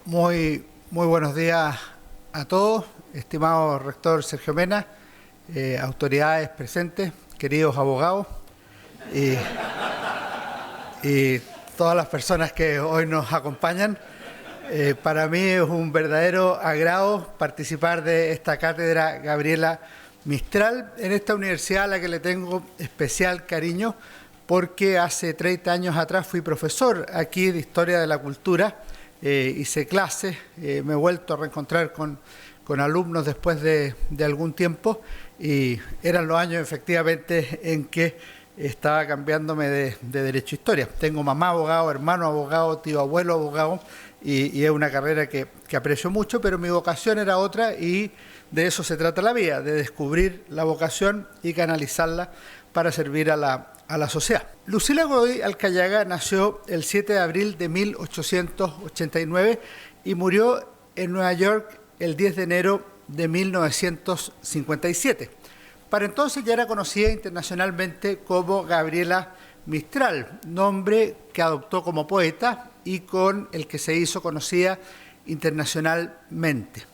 Muy buenos días a todos, estimado rector Sergio Mena, autoridades presentes, queridos abogados y todas las personas que hoy nos acompañan. Para mí es un verdadero agrado participar de esta cátedra Gabriela Mistral en esta universidad a la que le tengo especial cariño porque hace 30 años atrás fui profesor aquí de Historia de la Cultura, hice clases, me he vuelto a reencontrar con alumnos después de algún tiempo y eran los años efectivamente en que estaba cambiándome de Derecho e Historia. Tengo mamá abogado, hermano abogado, tío abuelo abogado y es una carrera que aprecio mucho, pero mi vocación era otra y de eso se trata la vida, de descubrir la vocación y canalizarla para servir a la sociedad. Lucila Godoy Alcayaga nació el 7 de abril de 1889 y murió en Nueva York el 10 de enero de 1957. Para entonces ya era conocida internacionalmente como Gabriela Mistral, nombre que adoptó como poeta y con el que se hizo conocida internacionalmente.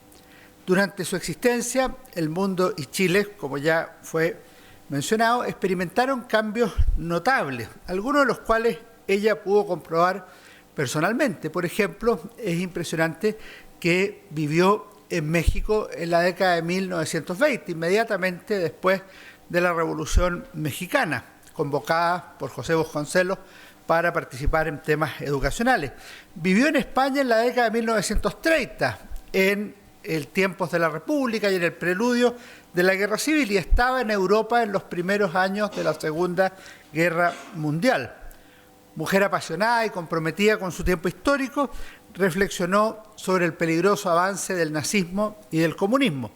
Durante su existencia, el mundo y Chile, como ya fue mencionado, experimentaron cambios notables, algunos de los cuales ella pudo comprobar personalmente. Por ejemplo, es impresionante que vivió en México en la década de 1920, inmediatamente después de la Revolución Mexicana, convocada por José Vasconcelos para participar en temas educacionales. Vivió en España en la década de 1930, en el tiempos de la República y en el preludio de la Guerra Civil, y estaba en Europa en los primeros años de la Segunda Guerra Mundial. Mujer apasionada y comprometida con su tiempo histórico, reflexionó sobre el peligroso avance del nazismo y del comunismo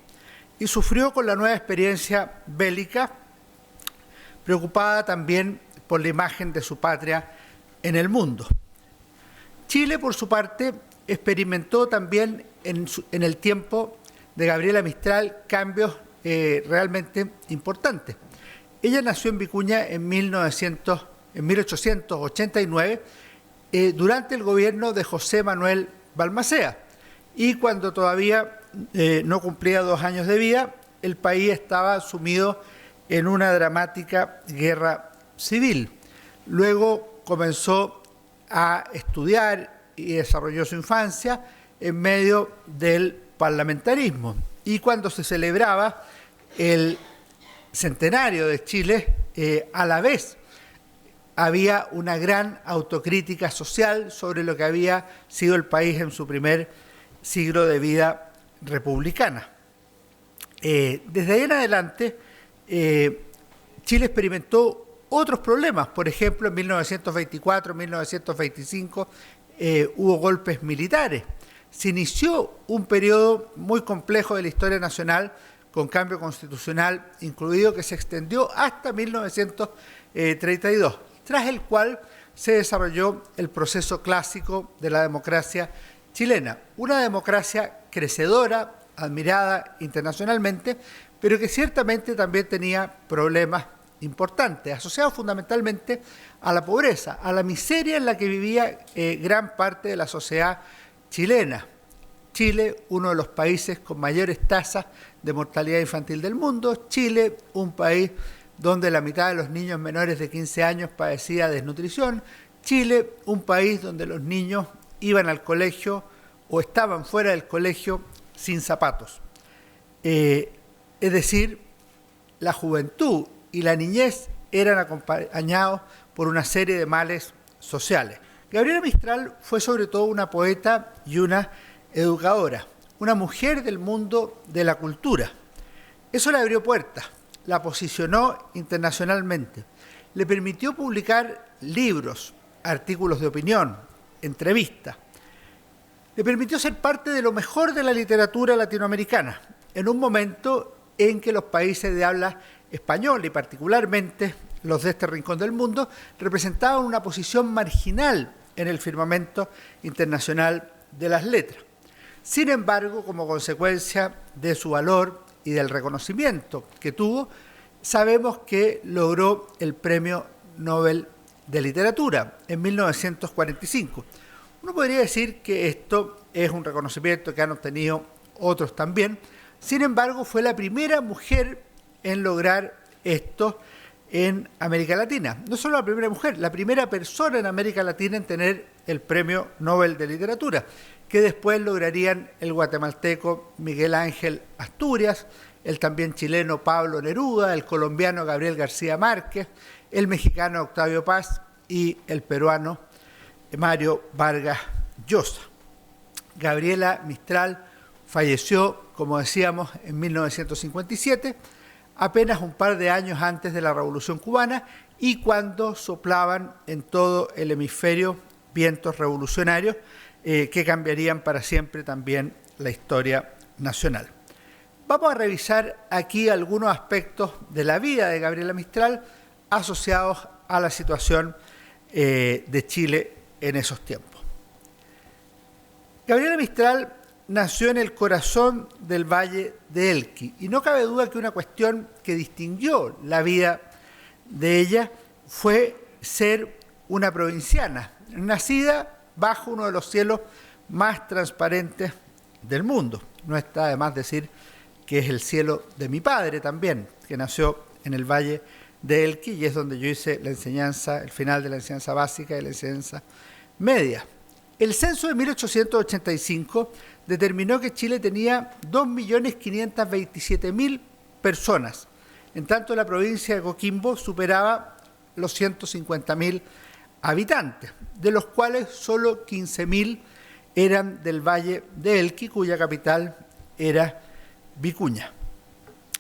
y sufrió con la nueva experiencia bélica, preocupada también por la imagen de su patria en el mundo. Chile, por su parte, experimentó también en el tiempo de Gabriela Mistral cambios realmente importantes. Ella nació en Vicuña en 1889 durante el gobierno de José Manuel Balmaceda y cuando todavía no cumplía 2 años de vida, el país estaba sumido en una dramática guerra civil. Luego comenzó a estudiar y desarrolló su infancia en medio del parlamentarismo. Y cuando se celebraba el centenario de Chile, a la vez había una gran autocrítica social sobre lo que había sido el país en su primer siglo de vida republicana. Desde ahí en adelante, Chile experimentó otros problemas. Por ejemplo, en 1924, 1925, hubo golpes militares. Se inició un periodo muy complejo de la historia nacional con cambio constitucional incluido que se extendió hasta 1932, tras el cual se desarrolló el proceso clásico de la democracia chilena, una democracia crecedora, admirada internacionalmente, pero que ciertamente también tenía problemas importantes, asociados fundamentalmente a la pobreza, a la miseria en la que vivía gran parte de la sociedad chilena. Chile, uno de los países con mayores tasas de mortalidad infantil del mundo. Chile, un país donde la mitad de los niños menores de 15 años padecía desnutrición. Chile, un país donde los niños iban al colegio o estaban fuera del colegio sin zapatos. Es decir, la juventud y la niñez eran acompañados por una serie de males sociales. Gabriela Mistral fue sobre todo una poeta y una educadora, una mujer del mundo de la cultura. Eso le abrió puertas, la posicionó internacionalmente, le permitió publicar libros, artículos de opinión, entrevistas, le permitió ser parte de lo mejor de la literatura latinoamericana, en un momento en que los países de habla española y particularmente los de este rincón del mundo representaban una posición marginal en el firmamento internacional de las letras. Sin embargo, como consecuencia de su valor y del reconocimiento que tuvo, sabemos que logró el Premio Nobel de Literatura en 1945. Uno podría decir que esto es un reconocimiento que han obtenido otros también. Sin embargo, fue la primera mujer en lograr esto en América Latina. No solo la primera mujer, la primera persona en América Latina en tener el Premio Nobel de Literatura, que después lograrían el guatemalteco Miguel Ángel Asturias, el también chileno Pablo Neruda, el colombiano Gabriel García Márquez, el mexicano Octavio Paz y el peruano Mario Vargas Llosa. Gabriela Mistral falleció, como decíamos, en 1957, apenas un par de años antes de la Revolución Cubana y cuando soplaban en todo el hemisferio vientos revolucionarios que cambiarían para siempre también la historia nacional. Vamos a revisar aquí algunos aspectos de la vida de Gabriela Mistral asociados a la situación de Chile en esos tiempos. Gabriela Mistral nació en el corazón del Valle de Elqui y no cabe duda que una cuestión que distinguió la vida de ella fue ser una provinciana, nacida bajo uno de los cielos más transparentes del mundo. No está de más decir que es el cielo de mi padre también, que nació en el Valle de Elqui y es donde yo hice la enseñanza, el final de la enseñanza básica y la enseñanza media. El censo de 1885 determinó que Chile tenía 2.527.000 personas. En tanto, la provincia de Coquimbo superaba los 150.000 habitantes, de los cuales solo 15.000 eran del Valle de Elqui, cuya capital era Vicuña.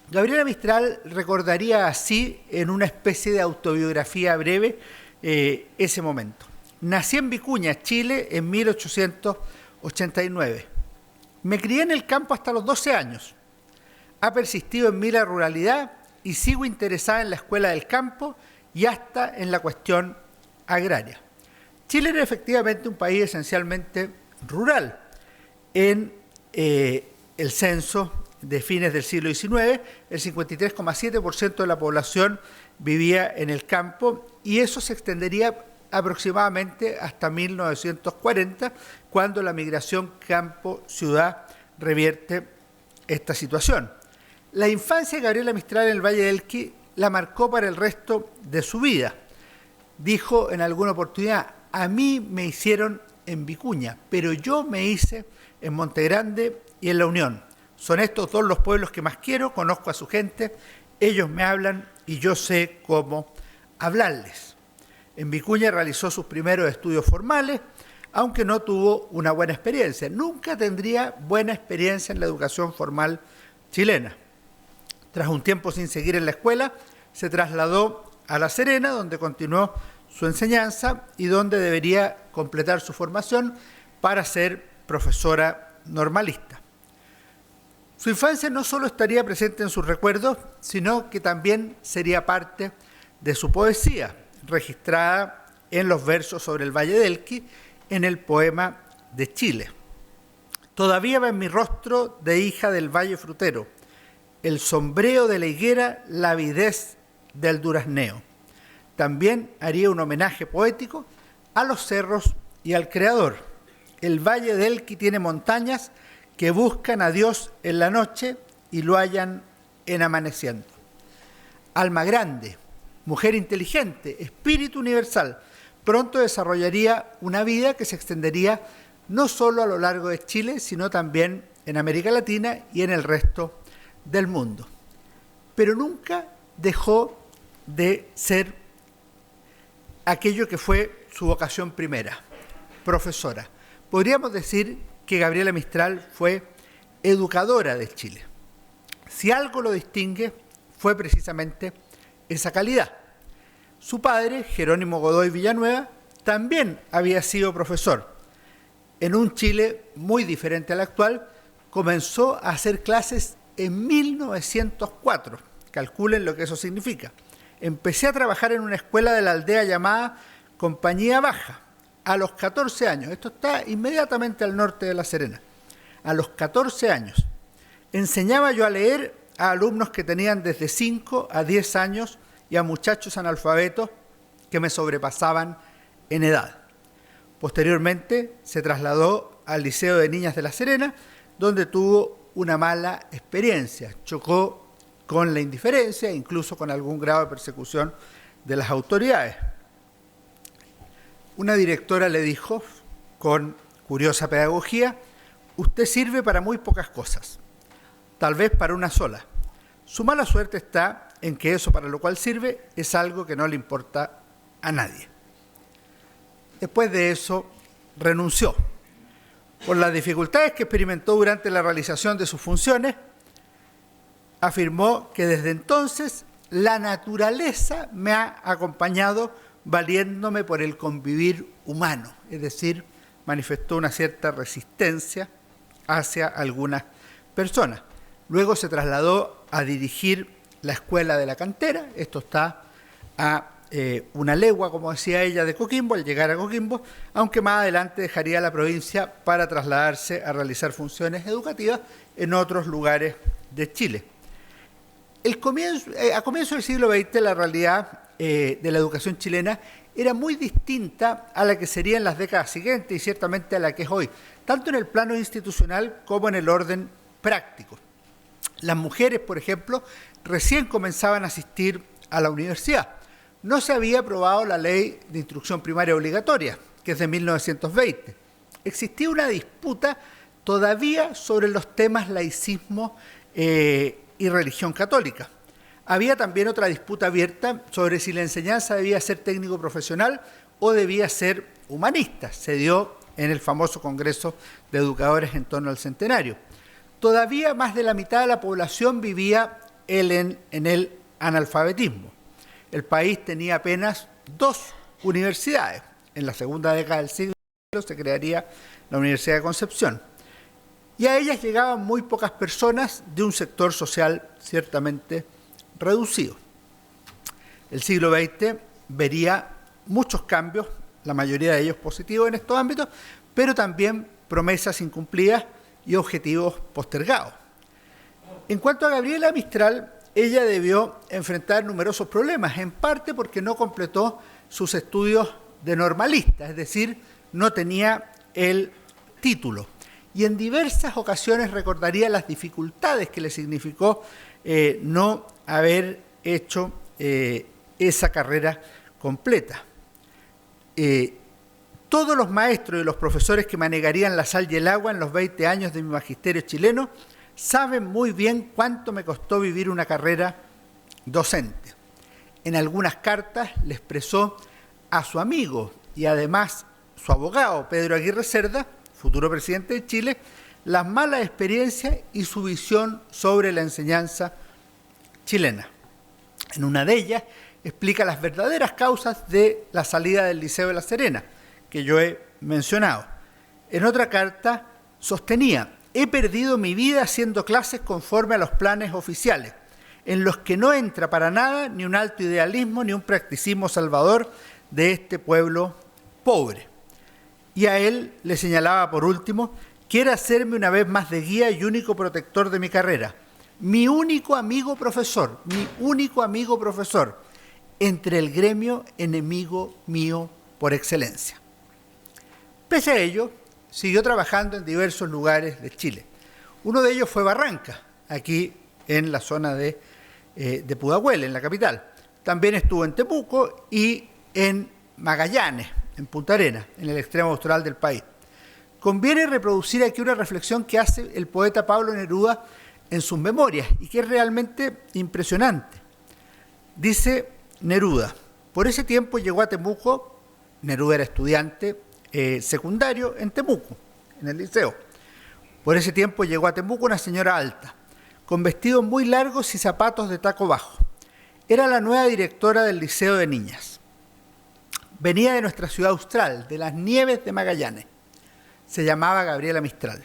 Gabriela Mistral recordaría así, en una especie de autobiografía breve, ese momento. Nací en Vicuña, Chile, en 1889. Me crié en el campo hasta los 12 años. Ha persistido en mí la ruralidad y sigo interesada en la escuela del campo y hasta en la cuestión agraria. Chile era efectivamente un país esencialmente rural. En el censo de fines del siglo XIX, el 53,7% de la población vivía en el campo y eso se extendería aproximadamente hasta 1940, cuando la migración campo-ciudad revierte esta situación. La infancia de Gabriela Mistral en el Valle del Elqui la marcó para el resto de su vida. Dijo en alguna oportunidad: a mí me hicieron en Vicuña, pero yo me hice en Montegrande y en La Unión. Son estos dos los pueblos que más quiero, conozco a su gente, ellos me hablan y yo sé cómo hablarles. En Vicuña realizó sus primeros estudios formales, aunque no tuvo una buena experiencia. Nunca tendría buena experiencia en la educación formal chilena. Tras un tiempo sin seguir en la escuela, se trasladó a La Serena, donde continuó su enseñanza y donde debería completar su formación para ser profesora normalista. Su infancia no solo estaría presente en sus recuerdos, sino que también sería parte de su poesía, registrada en los versos sobre el Valle del Elqui en el poema de Chile. Todavía va en mi rostro de hija del valle frutero, el sombreo de la higuera, la avidez del durazneo. También haría un homenaje poético a los cerros y al Creador. El Valle del Elqui tiene montañas que buscan a Dios en la noche y lo hallan en amaneciendo. Alma grande, mujer inteligente, espíritu universal, pronto desarrollaría una vida que se extendería no solo a lo largo de Chile, sino también en América Latina y en el resto del mundo. Pero nunca dejó de ser aquello que fue su vocación primera, profesora. Podríamos decir que Gabriela Mistral fue educadora de Chile. Si algo lo distingue, fue precisamente esa calidad. Su padre, Jerónimo Godoy Villanueva, también había sido profesor. En un Chile muy diferente al actual, comenzó a hacer clases en 1904. Calculen lo que eso significa. Empecé a trabajar en una escuela de la aldea llamada Compañía Baja a los 14 años. Esto está inmediatamente al norte de La Serena. A los 14 años. Enseñaba yo a leer a alumnos que tenían desde 5 a 10 años y a muchachos analfabetos que me sobrepasaban en edad. Posteriormente se trasladó al Liceo de Niñas de La Serena, donde tuvo una mala experiencia. Chocó con la indiferencia, incluso con algún grado de persecución de las autoridades. Una directora le dijo, con curiosa pedagogía: usted sirve para muy pocas cosas, tal vez para una sola. Su mala suerte está en que eso para lo cual sirve es algo que no le importa a nadie. Después de eso, renunció. Por las dificultades que experimentó durante la realización de sus funciones, afirmó que desde entonces la naturaleza me ha acompañado valiéndome por el convivir humano, es decir, manifestó una cierta resistencia hacia algunas personas. Luego se trasladó a dirigir la escuela de la cantera, esto está a una legua, como decía ella, de Coquimbo, al llegar a Coquimbo, aunque más adelante dejaría la provincia para trasladarse a realizar funciones educativas en otros lugares de Chile. A comienzos del siglo XX la realidad de la educación chilena era muy distinta a la que sería en las décadas siguientes y ciertamente a la que es hoy, tanto en el plano institucional como en el orden práctico. Las mujeres, por ejemplo, recién comenzaban a asistir a la universidad. No se había aprobado la ley de instrucción primaria obligatoria, que es de 1920. Existía una disputa todavía sobre los temas laicismo y religión católica. Había también otra disputa abierta sobre si la enseñanza debía ser técnico profesional o debía ser humanista. Se dio en el famoso Congreso de Educadores en torno al centenario. Todavía más de la mitad de la población vivía en el analfabetismo. El país tenía apenas 2 universidades. En la segunda década del siglo se crearía la Universidad de Concepción. Y a ellas llegaban muy pocas personas de un sector social ciertamente reducido. El siglo XX vería muchos cambios, la mayoría de ellos positivos en estos ámbitos, pero también promesas incumplidas y objetivos postergados. En cuanto a Gabriela Mistral, ella debió enfrentar numerosos problemas, en parte porque no completó sus estudios de normalista, es decir, no tenía el título. Y en diversas ocasiones recordaría las dificultades que le significó no haber hecho esa carrera completa. Todos los maestros y los profesores que manejarían la sal y el agua en los 20 años de mi magisterio chileno saben muy bien cuánto me costó vivir una carrera docente. En algunas cartas le expresó a su amigo y además su abogado, Pedro Aguirre Cerda, futuro presidente de Chile, las malas experiencias y su visión sobre la enseñanza chilena. En una de ellas explica las verdaderas causas de la salida del Liceo de La Serena, que yo he mencionado. En otra carta sostenía: he perdido mi vida haciendo clases conforme a los planes oficiales, en los que no entra para nada ni un alto idealismo ni un practicismo salvador de este pueblo pobre. Y a él le señalaba por último: quiere hacerme una vez más de guía y único protector de mi carrera, mi único amigo profesor, entre el gremio enemigo mío por excelencia. Pese a ello, siguió trabajando en diversos lugares de Chile. Uno de ellos fue Barranca, aquí en la zona de Pudahuel, en la capital. También estuvo en Temuco y en Magallanes, en Punta Arenas, en el extremo austral del país. Conviene reproducir aquí una reflexión que hace el poeta Pablo Neruda en sus memorias y que es realmente impresionante. Dice Neruda: por ese tiempo llegó a Temuco, Neruda era estudiante secundario en Temuco, en el liceo. Por ese tiempo llegó a Temuco una señora alta, con vestidos muy largos y zapatos de taco bajo. Era la nueva directora del Liceo de Niñas. Venía de nuestra ciudad austral, de las nieves de Magallanes. Se llamaba Gabriela Mistral.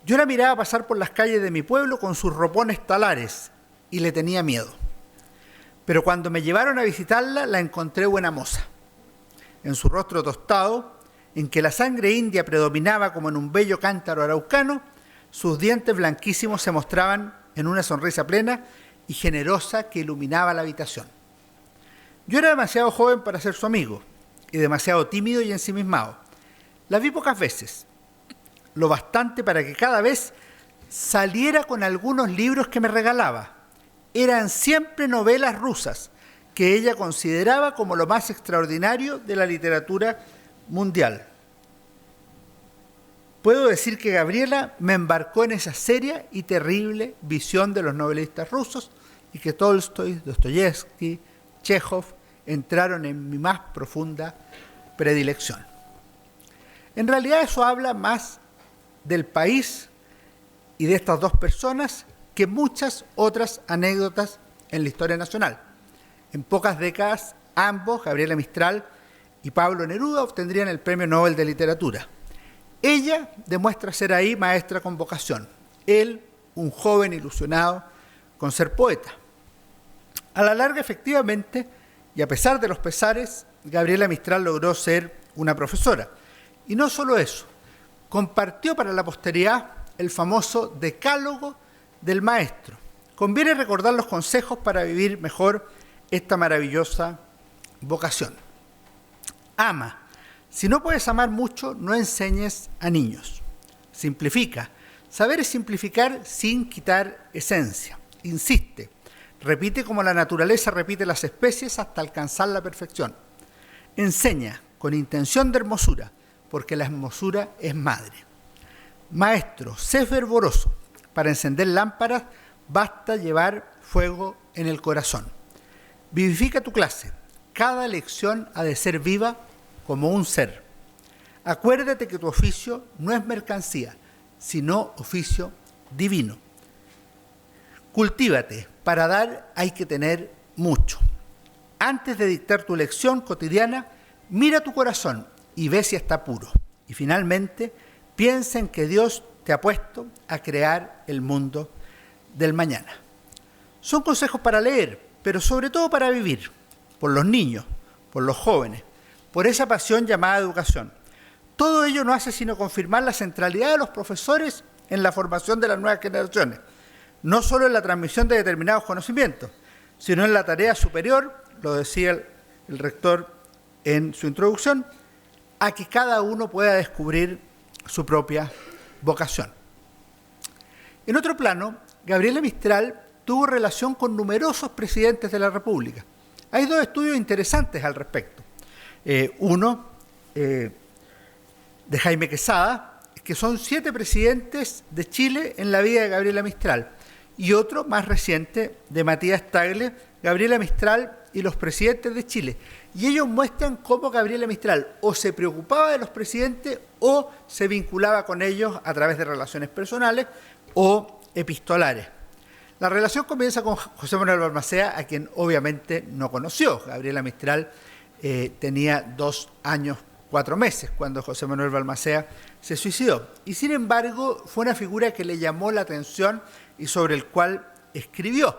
Yo la miraba pasar por las calles de mi pueblo con sus ropones talares y le tenía miedo. Pero cuando me llevaron a visitarla, la encontré buena moza. En su rostro tostado, en que la sangre india predominaba como en un bello cántaro araucano, sus dientes blanquísimos se mostraban en una sonrisa plena y generosa que iluminaba la habitación. Yo era demasiado joven para ser su amigo y demasiado tímido y ensimismado. La vi pocas veces, lo bastante para que cada vez saliera con algunos libros que me regalaba. Eran siempre novelas rusas, que ella consideraba como lo más extraordinario de la literatura mundial. Puedo decir que Gabriela me embarcó en esa seria y terrible visión de los novelistas rusos y que Tolstoy, Dostoyevsky, Chekhov entraron en mi más profunda predilección. En realidad eso habla más del país y de estas dos personas que muchas otras anécdotas en la historia nacional. En pocas décadas, ambos, Gabriela Mistral y Pablo Neruda, obtendrían el Premio Nobel de Literatura. Ella demuestra ser ahí maestra con vocación. Él, un joven ilusionado con ser poeta. A la larga, efectivamente, y a pesar de los pesares, Gabriela Mistral logró ser una profesora. Y no solo eso, compartió para la posteridad el famoso decálogo del maestro. Conviene recordar los consejos para vivir mejor esta maravillosa vocación. Ama. Si no puedes amar mucho, no enseñes a niños. Simplifica. Saber es simplificar sin quitar esencia. Insiste. Repite como la naturaleza repite las especies hasta alcanzar la perfección. Enseña con intención de hermosura, porque la hermosura es madre. Maestro, sé fervoroso. Para encender lámparas basta llevar fuego en el corazón. Vivifica tu clase. Cada lección ha de ser viva como un ser. Acuérdate que tu oficio no es mercancía, sino oficio divino. Cultívate. Para dar hay que tener mucho. Antes de dictar tu lección cotidiana, mira tu corazón y ve si está puro. Y finalmente, piensa en que Dios te ha puesto a crear el mundo del mañana. Son consejos para leer, pero sobre todo para vivir, por los niños, por los jóvenes, por esa pasión llamada educación. Todo ello no hace sino confirmar la centralidad de los profesores en la formación de las nuevas generaciones, no solo en la transmisión de determinados conocimientos, sino en la tarea superior, lo decía el rector en su introducción, a que cada uno pueda descubrir su propia vocación. En otro plano, Gabriela Mistral tuvo relación con numerosos presidentes de la República. Hay dos estudios interesantes al respecto. Uno de Jaime Quesada, que son 7 presidentes de Chile en la vida de Gabriela Mistral, y otro más reciente de Matías Tagle, Gabriela Mistral y los presidentes de Chile. Y ellos muestran cómo Gabriela Mistral o se preocupaba de los presidentes o se vinculaba con ellos a través de relaciones personales o epistolares. La relación comienza con José Manuel Balmaceda, a quien obviamente no conoció. Gabriela Mistral tenía 2 años, 4 meses cuando José Manuel Balmaceda se suicidó. Y sin embargo fue una figura que le llamó la atención y sobre el cual escribió.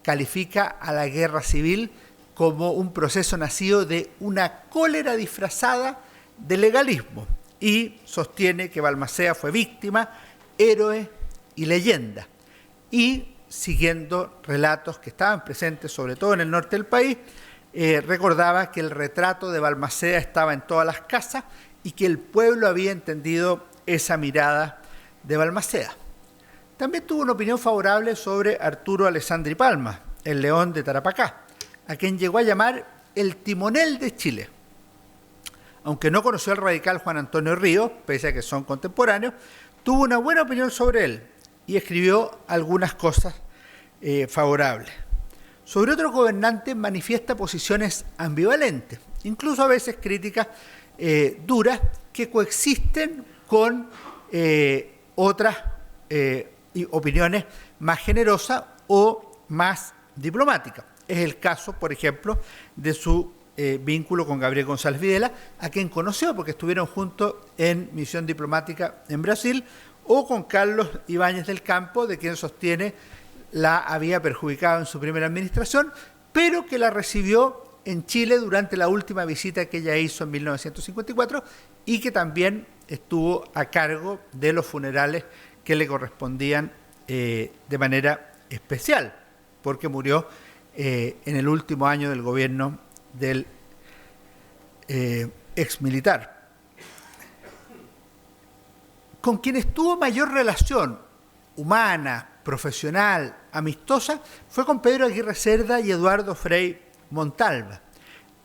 Califica a la guerra civil como un proceso nacido de una cólera disfrazada de legalismo y sostiene que Balmaceda fue víctima, héroe y leyenda. Y siguiendo relatos que estaban presentes sobre todo en el norte del país, recordaba que el retrato de Balmaceda estaba en todas las casas y que el pueblo había entendido esa mirada de Balmaceda. También tuvo una opinión favorable sobre Arturo Alessandri Palma, el león de Tarapacá, a quien llegó a llamar el timonel de Chile. Aunque no conoció al radical Juan Antonio Ríos, pese a que son contemporáneos, tuvo una buena opinión sobre él y escribió algunas cosas favorables. Sobre otros gobernantes manifiesta posiciones ambivalentes, incluso a veces críticas duras que coexisten con otras opiniones más generosas o más diplomáticas. Es el caso, por ejemplo, de su vínculo con Gabriel González Videla, a quien conoció porque estuvieron juntos en misión diplomática en Brasil, o con Carlos Ibáñez del Campo, de quien sostiene la había perjudicado en su primera administración, pero que la recibió en Chile durante la última visita que ella hizo en 1954 y que también estuvo a cargo de los funerales que le correspondían de manera especial, porque murió en el último año del gobierno del exmilitar. Con quienes tuvo mayor relación humana, profesional, amistosa, fue con Pedro Aguirre Cerda y Eduardo Frei Montalva.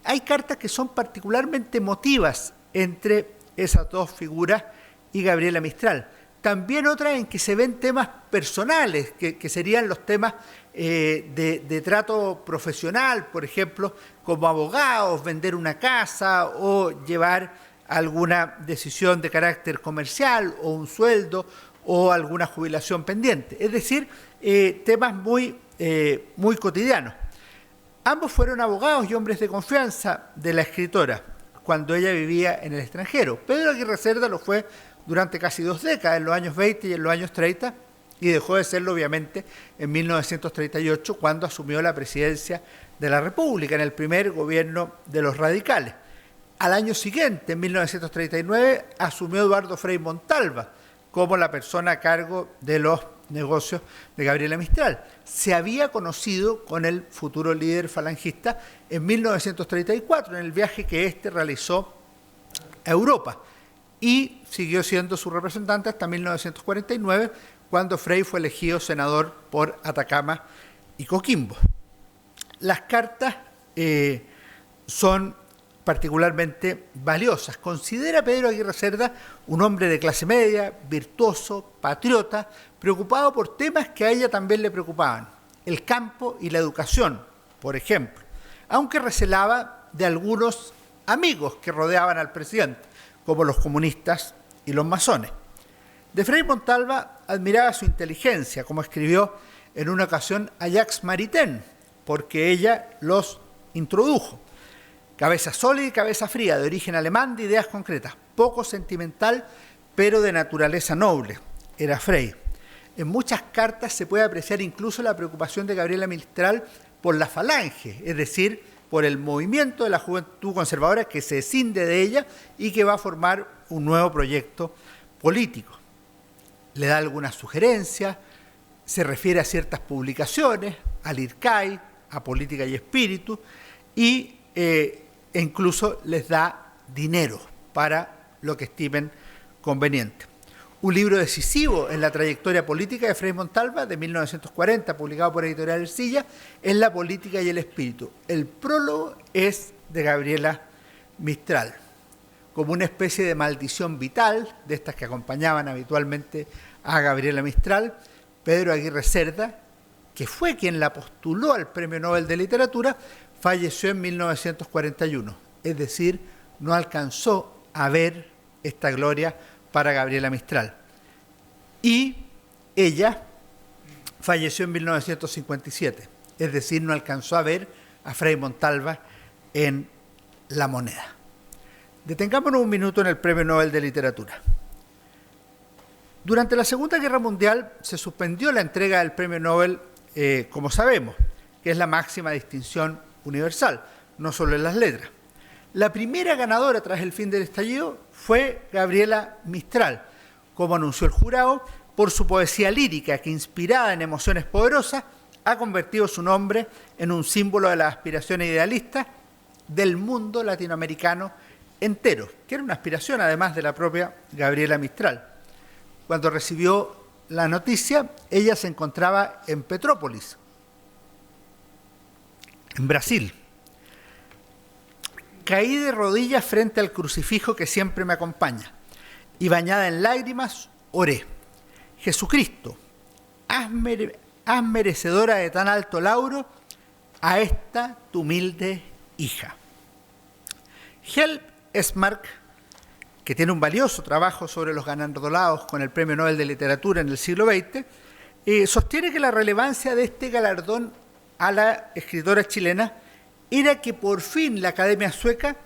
Hay cartas que son particularmente emotivas entre esas dos figuras y Gabriela Mistral. También otras en que se ven temas personales, que serían los temas de trato profesional, por ejemplo, como abogados, vender una casa o llevar alguna decisión de carácter comercial o un sueldo o alguna jubilación pendiente. Es decir, temas muy cotidianos. Ambos fueron abogados y hombres de confianza de la escritora cuando ella vivía en el extranjero. Pedro Aguirre Cerda lo fue durante casi 2 décadas, en los años 20 y en los años 30, y dejó de serlo obviamente en 1938 cuando asumió la presidencia de la República en el primer gobierno de los radicales. Al año siguiente, en 1939, asumió Eduardo Frei Montalva como la persona a cargo de los negocios de Gabriela Mistral. Se había conocido con el futuro líder falangista en 1934, en el viaje que éste realizó a Europa, y siguió siendo su representante hasta 1949, cuando Frei fue elegido senador por Atacama y Coquimbo. Las cartas son particularmente valiosas. Considera Pedro Aguirre Cerda un hombre de clase media, virtuoso, patriota, preocupado por temas que a ella también le preocupaban, el campo y la educación, por ejemplo, aunque recelaba de algunos amigos que rodeaban al presidente, como los comunistas y los masones. De Frei Montalva admiraba su inteligencia, como escribió en una ocasión a Jacques Maritain, porque ella los introdujo. Cabeza sólida y cabeza fría, de origen alemán, de ideas concretas, poco sentimental, pero de naturaleza noble, era Frei. En muchas cartas se puede apreciar incluso la preocupación de Gabriela Mistral por la falange, es decir, por el movimiento de la juventud conservadora que se escinde de ella y que va a formar un nuevo proyecto político. Le da algunas sugerencias, se refiere a ciertas publicaciones, al IRCAI, a Política y Espíritu, y incluso les da dinero para lo que estimen conveniente. Un libro decisivo en la trayectoria política de Frei Montalva, de 1940, publicado por Editorial Ercilla, es La Política y el Espíritu. El prólogo es de Gabriela Mistral, como una especie de maldición vital, de estas que acompañaban habitualmente a Gabriela Mistral. Pedro Aguirre Cerda, que fue quien la postuló al Premio Nobel de Literatura, falleció en 1941, es decir, no alcanzó a ver esta gloria para Gabriela Mistral. Y ella falleció en 1957, es decir, no alcanzó a ver a Frei Montalva en La Moneda. Detengámonos un minuto en el Premio Nobel de Literatura. Durante la Segunda Guerra Mundial se suspendió la entrega del Premio Nobel, como sabemos, que es la máxima distinción universal, no solo en las letras. La primera ganadora tras el fin del estallido fue Gabriela Mistral, como anunció el jurado, por su poesía lírica que, inspirada en emociones poderosas, ha convertido su nombre en un símbolo de las aspiraciones idealistas del mundo latinoamericano entero, que era una aspiración además de la propia Gabriela Mistral. Cuando recibió la noticia, ella se encontraba en Petrópolis, en Brasil. Caí de rodillas frente al crucifijo que siempre me acompaña y, bañada en lágrimas, oré: Jesucristo, haz merecedora de tan alto lauro a esta tu humilde hija. Help Esmark, que tiene un valioso trabajo sobre los galardonados con el Premio Nobel de Literatura en el siglo XX, sostiene que la relevancia de este galardón a la escritora chilena era que por fin la Academia Sueca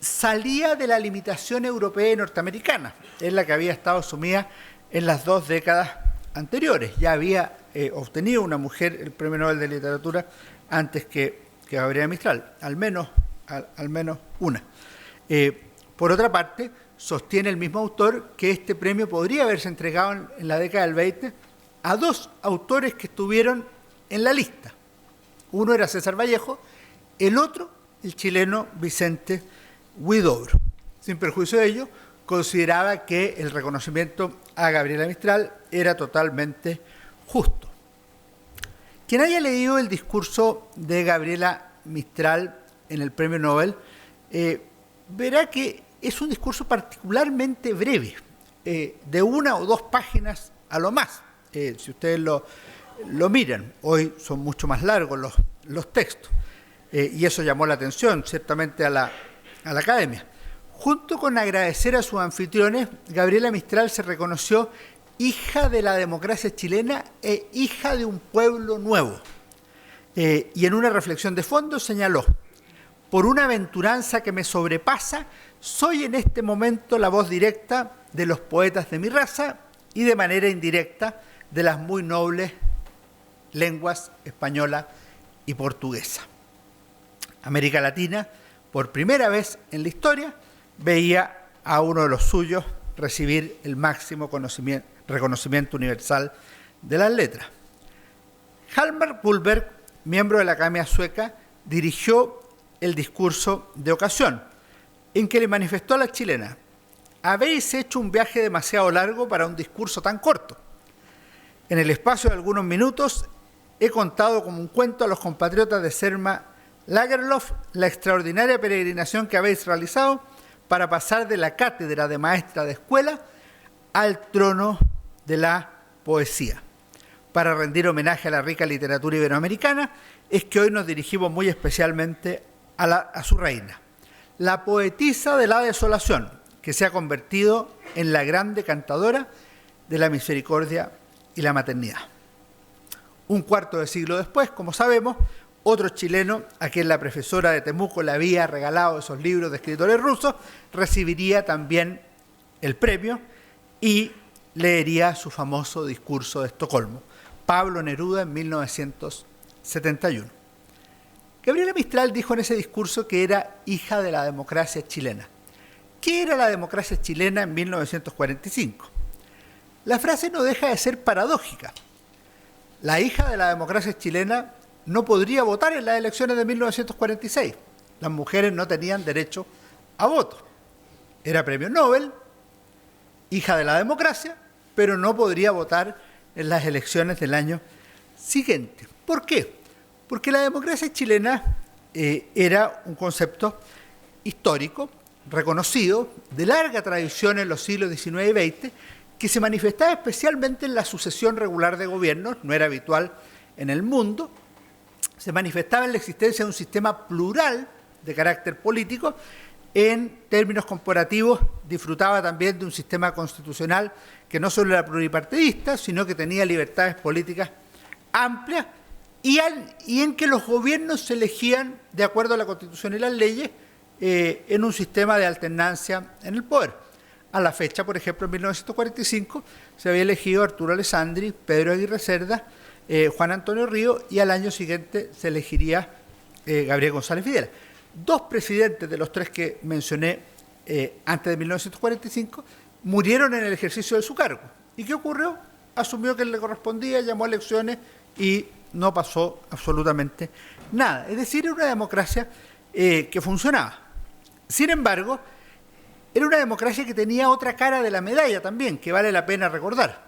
salía de la limitación europea y norteamericana, en la que había estado sumida en las 2 décadas anteriores. Ya había obtenido una mujer el Premio Nobel de Literatura antes que Gabriela Mistral, al menos una. Por otra parte, sostiene el mismo autor que este premio podría haberse entregado en la década del 20 a 2 autores que estuvieron en la lista. Uno era César Vallejo, el otro, el chileno Vicente Huidobro. Sin perjuicio de ello, consideraba que el reconocimiento a Gabriela Mistral era totalmente justo. Quien haya leído el discurso de Gabriela Mistral en el Premio Nobel verá que es un discurso particularmente breve, de 1 o 2 páginas a lo más. Si ustedes lo miran, hoy son mucho más largos los textos, y eso llamó la atención ciertamente a la academia. Junto con agradecer a sus anfitriones, Gabriela Mistral se reconoció hija de la democracia chilena e hija de un pueblo nuevo. Y en una reflexión de fondo señaló: por una aventuranza que me sobrepasa, soy en este momento la voz directa de los poetas de mi raza y de manera indirecta de las muy nobles lenguas española y portuguesa. América Latina, por primera vez en la historia, veía a uno de los suyos recibir el máximo reconocimiento universal de las letras. Hjalmar Gullberg, miembro de la Academia Sueca, dirigió el discurso de ocasión, en que le manifestó a la chilena: habéis hecho un viaje demasiado largo para un discurso tan corto. En el espacio de algunos minutos he contado como un cuento a los compatriotas de Selma Lagerlöf la extraordinaria peregrinación que habéis realizado para pasar de la cátedra de maestra de escuela al trono de la poesía. Para rendir homenaje a la rica literatura iberoamericana, es que hoy nos dirigimos muy especialmente a su reina, la poetisa de la desolación, que se ha convertido en la grande cantadora de la misericordia y la maternidad. Un cuarto de siglo después, como sabemos, otro chileno, a quien la profesora de Temuco le había regalado esos libros de escritores rusos, recibiría también el premio y leería su famoso discurso de Estocolmo, Pablo Neruda, en 1971. Gabriela Mistral dijo en ese discurso que era hija de la democracia chilena. ¿Qué era la democracia chilena en 1945? La frase no deja de ser paradójica. La hija de la democracia chilena no podría votar en las elecciones de 1946. Las mujeres no tenían derecho a voto. Era premio Nobel, hija de la democracia, pero no podría votar en las elecciones del año siguiente. ¿Por qué? Porque la democracia chilena era un concepto histórico, reconocido, de larga tradición en los siglos XIX y XX, que se manifestaba especialmente en la sucesión regular de gobiernos, no era habitual en el mundo, se manifestaba en la existencia de un sistema plural de carácter político. En términos comparativos, disfrutaba también de un sistema constitucional que no solo era pluripartidista, sino que tenía libertades políticas amplias y en que los gobiernos se elegían de acuerdo a la Constitución y las leyes en un sistema de alternancia en el poder. A la fecha, por ejemplo, en 1945, se había elegido Arturo Alessandri, Pedro Aguirre Cerda, Juan Antonio Río, y al año siguiente se elegiría Gabriel González Videla. 2 presidentes de los 3 que mencioné antes de 1945 murieron en el ejercicio de su cargo. ¿Y qué ocurrió? Asumió que le correspondía, llamó a elecciones y no pasó absolutamente nada. Es decir, era una democracia que funcionaba. Sin embargo, era una democracia que tenía otra cara de la medalla también, que vale la pena recordar.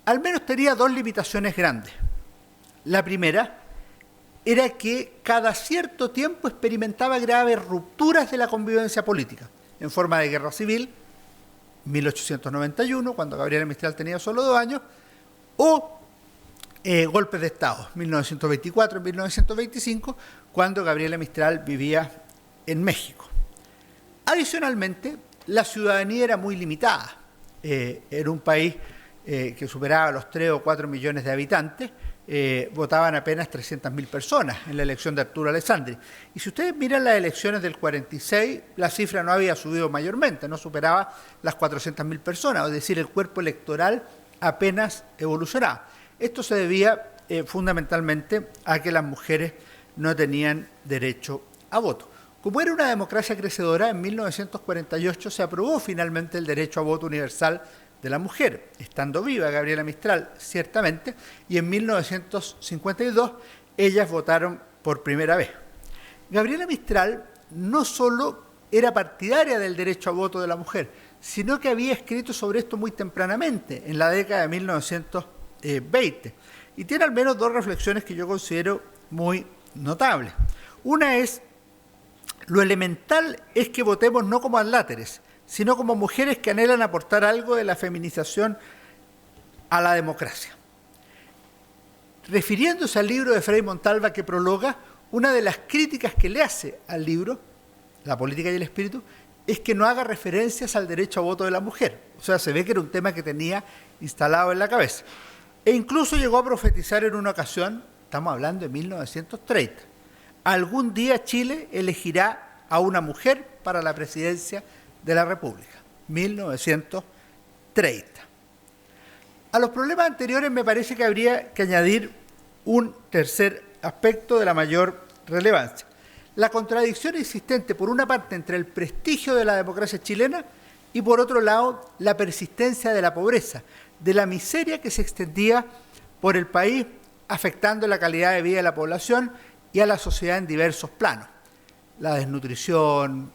Al menos tenía 2 limitaciones grandes. La primera era que cada cierto tiempo experimentaba graves rupturas de la convivencia política, en forma de guerra civil, 1891, cuando Gabriela Mistral tenía solo 2 años, o golpes de Estado, 1924 y 1925, cuando Gabriela Mistral vivía en México. Adicionalmente, la ciudadanía era muy limitada. Era un país que superaba los 3 o 4 millones de habitantes, votaban apenas 300.000 personas en la elección de Arturo Alessandri. Y si ustedes miran las elecciones del 46, la cifra no había subido mayormente, no superaba las 400.000 personas, es decir, el cuerpo electoral apenas evolucionaba. Esto se debía fundamentalmente a que las mujeres no tenían derecho a voto. Como era una democracia crecedora, en 1948 se aprobó finalmente el derecho a voto universal de la mujer, estando viva Gabriela Mistral, ciertamente, y en 1952 ellas votaron por primera vez. Gabriela Mistral no solo era partidaria del derecho a voto de la mujer, sino que había escrito sobre esto muy tempranamente, en la década de 1920. Y tiene al menos dos reflexiones que yo considero muy notables. Una es: lo elemental es que votemos no como adláteres, sino como mujeres que anhelan aportar algo de la feminización a la democracia. Refiriéndose al libro de Frei Montalva que prologa, una de las críticas que le hace al libro, La política y el espíritu, es que no haga referencias al derecho a voto de la mujer. O sea, se ve que era un tema que tenía instalado en la cabeza. E incluso llegó a profetizar en una ocasión, estamos hablando de 1930, algún día Chile elegirá a una mujer para la presidencia de la República. 1930. A los problemas anteriores me parece que habría que añadir un tercer aspecto de la mayor relevancia: la contradicción existente, por una parte, entre el prestigio de la democracia chilena y, por otro lado, la persistencia de la pobreza, de la miseria que se extendía por el país, afectando la calidad de vida de la población y a la sociedad en diversos planos. La desnutrición,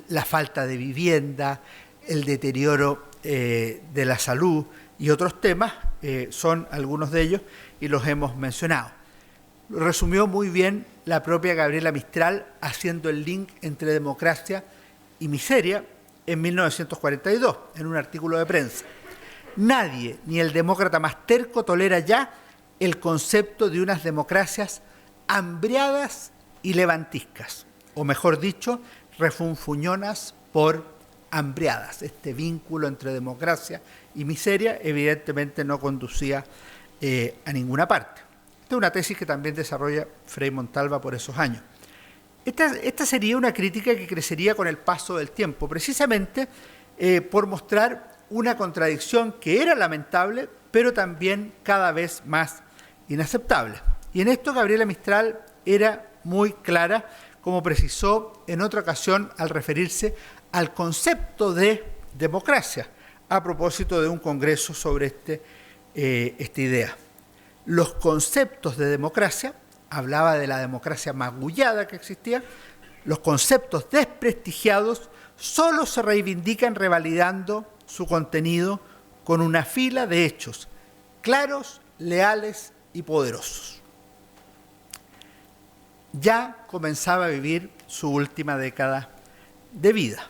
la falta de vivienda, el deterioro de la salud y otros temas son algunos de ellos y los hemos mencionado. Lo resumió muy bien la propia Gabriela Mistral haciendo el link entre democracia y miseria en 1942, en un artículo de prensa. Nadie, ni el demócrata más terco, tolera ya el concepto de unas democracias hambriadas y levantiscas, o mejor dicho, refunfuñonas por hambriadas. Este vínculo entre democracia y miseria evidentemente no conducía a ninguna parte. Esta es una tesis que también desarrolla Frei Montalva por esos años. Esta sería una crítica que crecería con el paso del tiempo, precisamente por mostrar una contradicción que era lamentable, pero también cada vez más inaceptable. Y en esto Gabriela Mistral era muy clara, como precisó en otra ocasión al referirse al concepto de democracia, a propósito de un congreso sobre esta idea. Los conceptos de democracia, hablaba de la democracia magullada que existía, los conceptos desprestigiados solo se reivindican revalidando su contenido con una fila de hechos claros, leales y poderosos. Ya comenzaba a vivir su última década de vida.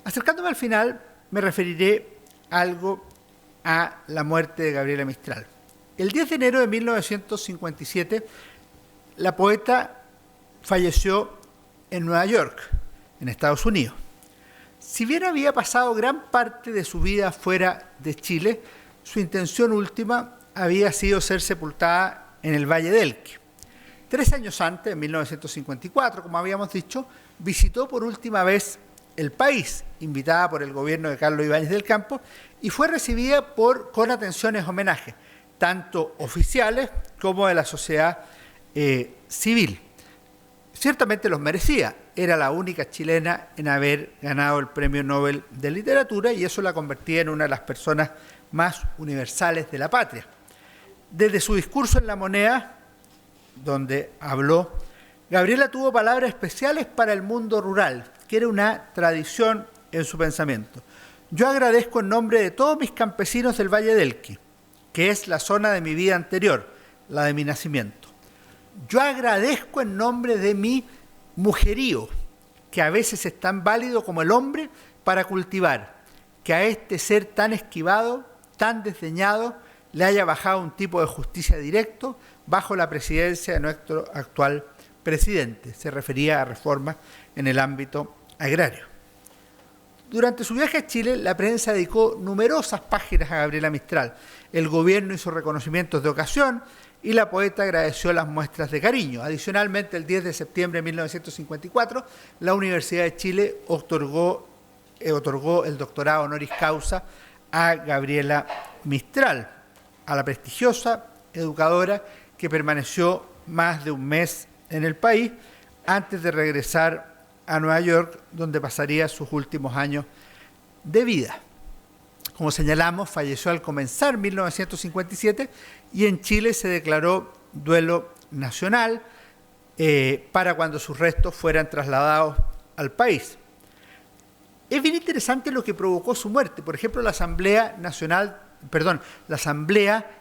Acercándome al final, me referiré algo a la muerte de Gabriela Mistral. El 10 de enero de 1957, la poeta falleció en Nueva York, en Estados Unidos. Si bien había pasado gran parte de su vida fuera de Chile, su intención última había sido ser sepultada en el Valle del Elqui. 3 años antes, en 1954, como habíamos dicho, visitó por última vez el país, invitada por el gobierno de Carlos Ibáñez del Campo, y fue recibida con atenciones homenajes, tanto oficiales como de la sociedad civil. Ciertamente los merecía, era la única chilena en haber ganado el Premio Nobel de Literatura y eso la convertía en una de las personas más universales de la patria. Desde su discurso en La Moneda, donde habló, Gabriela tuvo palabras especiales para el mundo rural, que era una tradición en su pensamiento. Yo agradezco en nombre de todos mis campesinos del Valle del Elqui, que es la zona de mi vida anterior, la de mi nacimiento. Yo agradezco en nombre de mi mujerío, que a veces es tan válido como el hombre para cultivar, que a este ser tan esquivado, tan desdeñado, le haya bajado un tipo de justicia directo bajo la presidencia de nuestro actual presidente. Se refería a reformas en el ámbito agrario. Durante su viaje a Chile, la prensa dedicó numerosas páginas a Gabriela Mistral. El gobierno hizo reconocimientos de ocasión y la poeta agradeció las muestras de cariño. Adicionalmente, el 10 de septiembre de 1954, la Universidad de Chile otorgó el doctorado honoris causa a Gabriela Mistral, a la prestigiosa educadora que permaneció más de un mes en el país antes de regresar a Nueva York, donde pasaría sus últimos años de vida. Como señalamos, falleció al comenzar 1957 y en Chile se declaró duelo nacional para cuando sus restos fueran trasladados al país. Es bien interesante lo que provocó su muerte. Por ejemplo, la Asamblea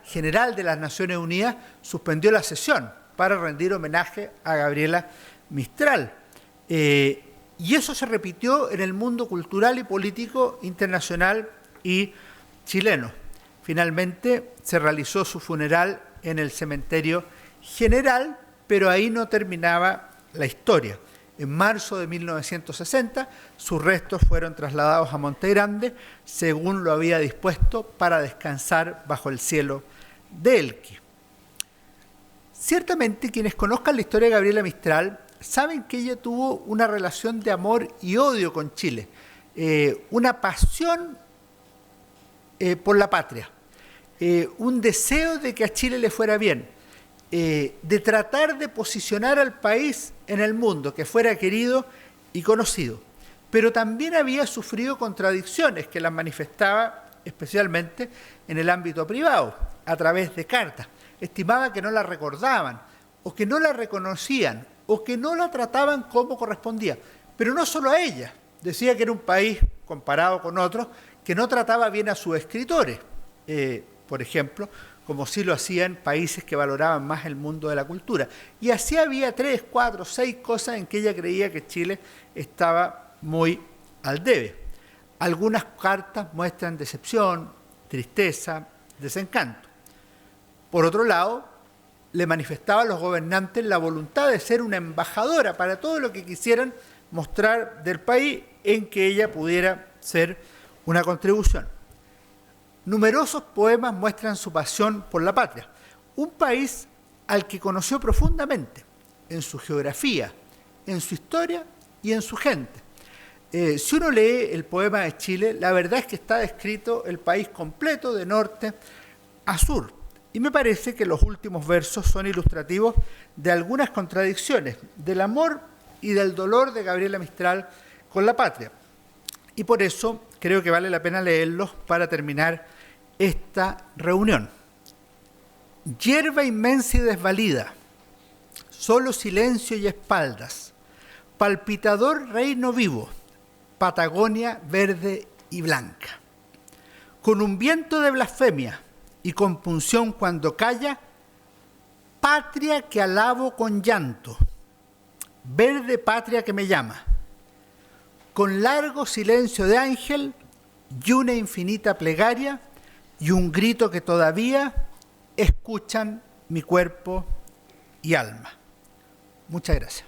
General de las Naciones Unidas suspendió la sesión para rendir homenaje a Gabriela Mistral. Y eso se repitió en el mundo cultural y político internacional y chileno. Finalmente se realizó su funeral en el cementerio general, pero ahí no terminaba la historia. En marzo de 1960, sus restos fueron trasladados a Monte Grande, según lo había dispuesto, para descansar bajo el cielo de Elqui. Ciertamente, quienes conozcan la historia de Gabriela Mistral saben que ella tuvo una relación de amor y odio con Chile, una pasión por la patria, un deseo de que a Chile le fuera bien, de tratar de posicionar al país en el mundo, que fuera querido y conocido. Pero también había sufrido contradicciones que las manifestaba especialmente en el ámbito privado, a través de cartas. Estimaba que no la recordaban, o que no la reconocían, o que no la trataban como correspondía. Pero no solo a ella. Decía que era un país, comparado con otros, que no trataba bien a sus escritores, por ejemplo, como sí lo hacían países que valoraban más el mundo de la cultura. Y así había 3, 4, 6 cosas en que ella creía que Chile estaba muy al debe. Algunas cartas muestran decepción, tristeza, desencanto. Por otro lado, le manifestaba a los gobernantes la voluntad de ser una embajadora para todo lo que quisieran mostrar del país, en que ella pudiera ser una contribución. Numerosos poemas muestran su pasión por la patria, un país al que conoció profundamente, en su geografía, en su historia y en su gente. Si uno lee el poema de Chile, la verdad es que está descrito el país completo de norte a sur. Y me parece que los últimos versos son ilustrativos de algunas contradicciones, del amor y del dolor de Gabriela Mistral con la patria. Y por eso creo que vale la pena leerlos para terminar esta reunión. Hierba inmensa y desvalida, solo silencio y espaldas, palpitador reino vivo, Patagonia verde y blanca. Con un viento de blasfemia y compunción cuando calla, patria que alabo con llanto, verde patria que me llama, con largo silencio de ángel y una infinita plegaria y un grito que todavía escuchan mi cuerpo y alma. Muchas gracias.